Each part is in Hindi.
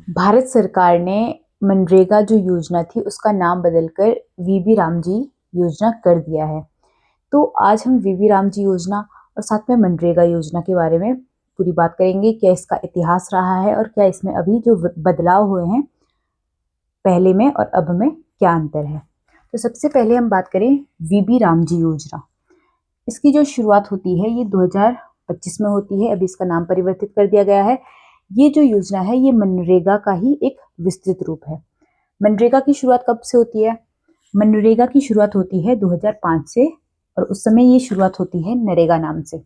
भारत सरकार ने मनरेगा जो योजना थी उसका नाम बदलकर वीबी रामजी योजना कर दिया है। तो आज हम वीबी रामजी योजना और साथ में मनरेगा योजना के बारे में पूरी बात करेंगे। क्या इसका इतिहास रहा है और क्या इसमें अभी जो बदलाव हुए हैं पहले में और अब में क्या अंतर है। तो सबसे पहले हम बात करें वीबी रामजी योजना। इसकी जो शुरुआत होती है ये 2025 में होती है। अभी इसका नाम परिवर्तित कर दिया गया है। ये जो योजना है ये मनरेगा का ही एक विस्तृत रूप है। मनरेगा की शुरुआत कब से होती है? मनरेगा की शुरुआत होती है 2005 से और उस समय ये शुरुआत होती है नरेगा नाम से।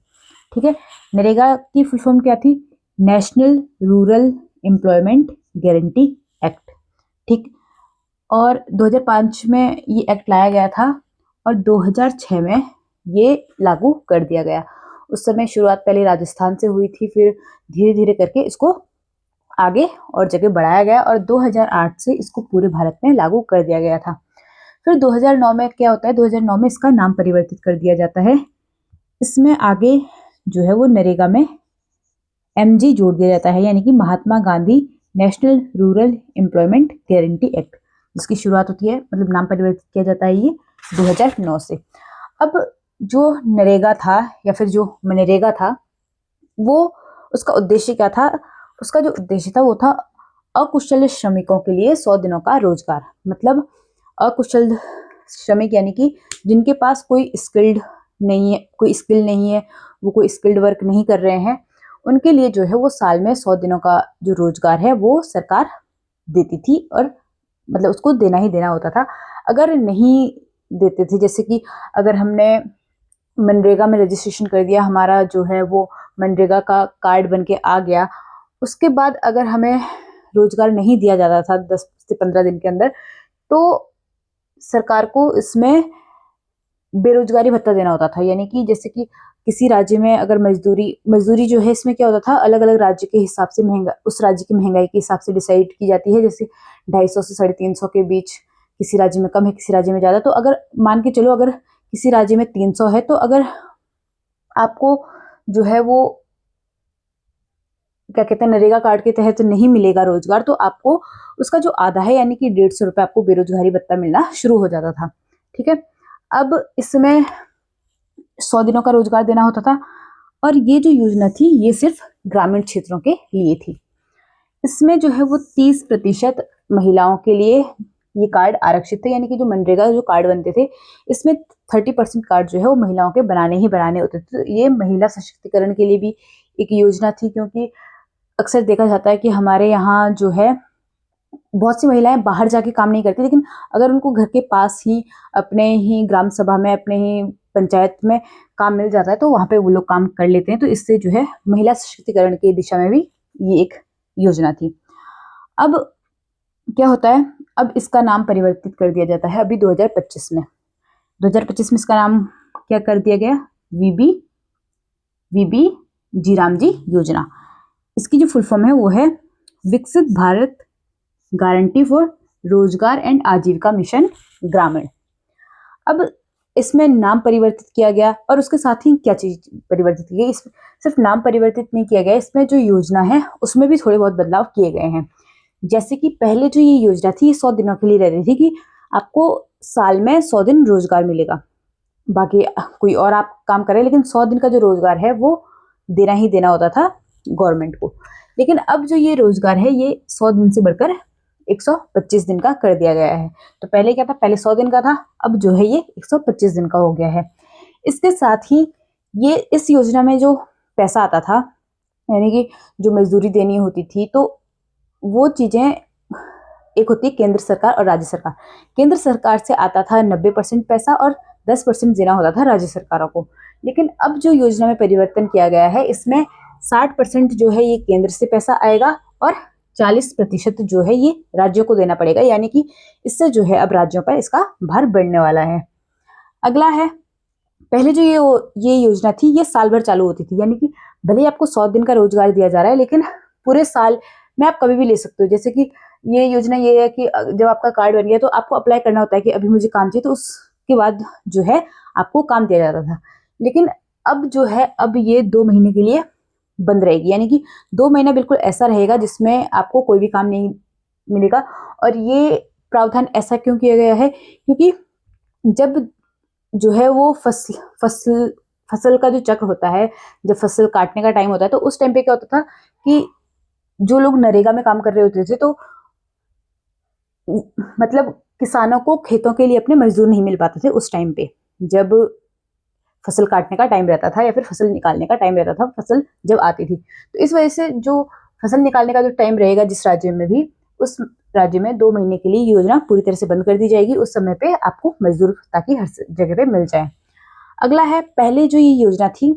ठीक है, नरेगा की फुल फॉर्म क्या थी? National rural employment guarantee act. ठीक, और 2005 में ये एक्ट लाया गया था और 2006 में ये लागू कर दिया गया। उस समय शुरुआत पहले राजस्थान से हुई थी, फिर धीरे धीरे करके इसको आगे और जगह बढ़ाया गया और 2008 से इसको पूरे भारत में लागू कर दिया गया था। फिर 2009 में क्या होता है? 2009 में इसका नाम परिवर्तित कर दिया जाता है। इसमें आगे जो है वो नरेगा में एमजी जोड़ दिया जाता है, यानी कि Mahatma Gandhi national rural employment guarantee act, जिसकी शुरुआत होती है, मतलब नाम परिवर्तित किया जाता है ये 2009 से। अब जो नरेगा था या फिर जो मनरेगा था वो उसका उद्देश्य क्या था? उसका जो उद्देश्य था वो था अकुशल श्रमिकों के लिए 100 दिनों का रोजगार। मतलब अकुशल श्रमिक यानी कि जिनके पास कोई स्किल्ड नहीं है, कोई स्किल नहीं है, वो कोई स्किल्ड वर्क नहीं कर रहे हैं, उनके लिए जो है वो साल में 100 दिनों का जो रोजगार है वो सरकार देती थी और मतलब उसको देना ही देना होता था। अगर नहीं देते थे, जैसे कि अगर हमने मनरेगा में रजिस्ट्रेशन कर दिया, हमारा जो है वो मनरेगा का कार्ड बन के आ गया, उसके बाद अगर हमें रोजगार नहीं दिया जाता था 10 से 15 दिन के अंदर, तो सरकार को इसमें बेरोजगारी भत्ता देना होता था। यानी कि जैसे कि किसी राज्य में अगर मजदूरी जो है, इसमें क्या होता था, अलग अलग राज्य के हिसाब से महंगा, उस राज्य की महंगाई के हिसाब से डिसाइड की जाती है। जैसे 250 से 350 के बीच, किसी राज्य में कम है, किसी राज्य में ज्यादा। तो अगर मान के चलो अगर किसी राज्य में 300 है, तो अगर आपको जो है वो क्या कहते हैं नरेगा कार्ड के तहत नहीं मिलेगा रोजगार, तो आपको उसका जो आधा है यानी कि 150 रुपये आपको बेरोजगारी भत्ता मिलना शुरू हो जाता था। ठीक है, अब इसमें 100 दिनों का रोजगार देना होता था और ये जो योजना थी ये सिर्फ ग्रामीण क्षेत्रों के लिए थी। इसमें जो है वो 30% महिलाओं के लिए ये कार्ड आरक्षित थे, यानी कि जो मनरेगा जो कार्ड बनते थे इसमें 30% कार्ड जो है वो महिलाओं के बनाने ही बनाने होते थे। तो ये महिला सशक्तिकरण के लिए भी एक योजना थी, क्योंकि अक्सर देखा जाता है कि हमारे यहाँ जो है बहुत सी महिलाएं बाहर जाके काम नहीं करती, लेकिन अगर उनको घर के पास ही अपने ही ग्राम सभा में, अपने ही पंचायत में काम मिल जाता है तो वहाँ पे वो लोग काम कर लेते हैं। तो इससे जो है महिला सशक्तिकरण की दिशा में भी ये एक योजना थी। अब क्या होता है, अब इसका नाम परिवर्तित कर दिया जाता है अभी 2025 में। 2025 में इसका नाम क्या कर दिया गया? वीबी जी रामजी योजना। इसकी जो फुल फॉर्म है वो है विकसित भारत गारंटी फॉर रोजगार एंड आजीविका मिशन ग्रामीण। अब इसमें नाम परिवर्तित किया गया और उसके साथ ही क्या चीज परिवर्तित की गई? इसमें सिर्फ नाम परिवर्तित नहीं किया गया, इसमें जो योजना है उसमें भी थोड़े बहुत बदलाव किए गए हैं। जैसे कि पहले जो ये योजना थी 100 दिनों के लिए रह रही थी कि आपको साल में 100 दिन रोजगार मिलेगा, बाकी कोई और आप काम करें, लेकिन 100 दिन का जो रोजगार है वो देना ही देना होता था गवर्नमेंट को। लेकिन अब जो ये रोजगार है ये 100 दिन से बढ़कर 125 दिन का कर दिया गया है। तो पहले क्या था? पहले 100 दिन का था, अब जो है ये 125 दिन का हो गया है। इसके साथ ही ये इस योजना में जो पैसा आता था, यानी कि जो मजदूरी देनी होती थी, तो वो चीजें एक होती है केंद्र सरकार और राज्य सरकार। केंद्र सरकार से आता था 90% पैसा और 10% देना होता था राज्य सरकारों को। लेकिन अब जो योजना में परिवर्तन किया गया है इसमें 60% जो है ये केंद्र से पैसा आएगा और 40% जो है ये राज्यों को देना पड़ेगा, यानी कि इससे जो है अब राज्यों पर इसका भार बढ़ने वाला है। अगला है, पहले जो ये योजना थी ये साल भर चालू होती थी, यानी कि भले ही आपको 100 दिन का रोजगार दिया जा रहा है लेकिन पूरे साल में आप कभी भी ले सकते हो। जैसे कि ये योजना ये है कि जब आपका कार्ड बन गया तो आपको अप्लाई करना होता है कि अभी मुझे काम चाहिए, तो उसके बाद जो है आपको काम दिया जाता था। लेकिन अब जो है अब ये 2 महीने के लिए बंद रहेगी, यानी कि 2 महीना बिल्कुल ऐसा रहेगा जिसमें आपको कोई भी काम नहीं मिलेगा। और ये प्रावधान ऐसा क्यों किया गया है, क्योंकि जब जो है वो फसल का जो चक्र होता है, जब फसल काटने का टाइम होता है, तो उस टाइम पे क्या होता था कि जो लोग नरेगा में काम कर रहे होते थे, तो मतलब किसानों को खेतों के लिए अपने मजदूर नहीं मिल पाते थे उस टाइम पे, जब फसल काटने का टाइम रहता था या फिर फसल निकालने का टाइम रहता था, फसल जब आती थी। तो इस वजह से जो फसल निकालने का जो टाइम रहेगा जिस राज्य में भी, उस राज्य में 2 महीने के लिए योजना पूरी तरह से बंद कर दी जाएगी। उस समय पे आपको मजदूर ताकि हर जगह पे मिल जाए। अगला है, पहले जो ये योजना थी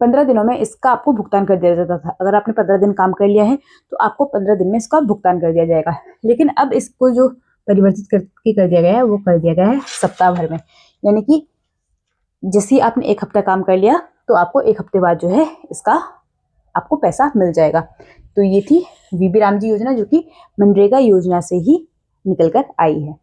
15 दिनों में इसका आपको भुगतान कर दिया जाता था। अगर आपने 15 दिन काम कर लिया है तो आपको 15 दिन में इसका भुगतान कर दिया जाएगा। लेकिन अब इसको जो परिवर्तित कर दिया गया है, वो कर दिया गया है सप्ताह भर में। यानी कि जैसे ही आपने 1 हफ्ता काम कर लिया तो आपको 1 हफ्ते बाद जो है इसका आपको पैसा मिल जाएगा। तो ये थी वीबी रामजी योजना, जो कि मनरेगा योजना से ही निकल कर आई है।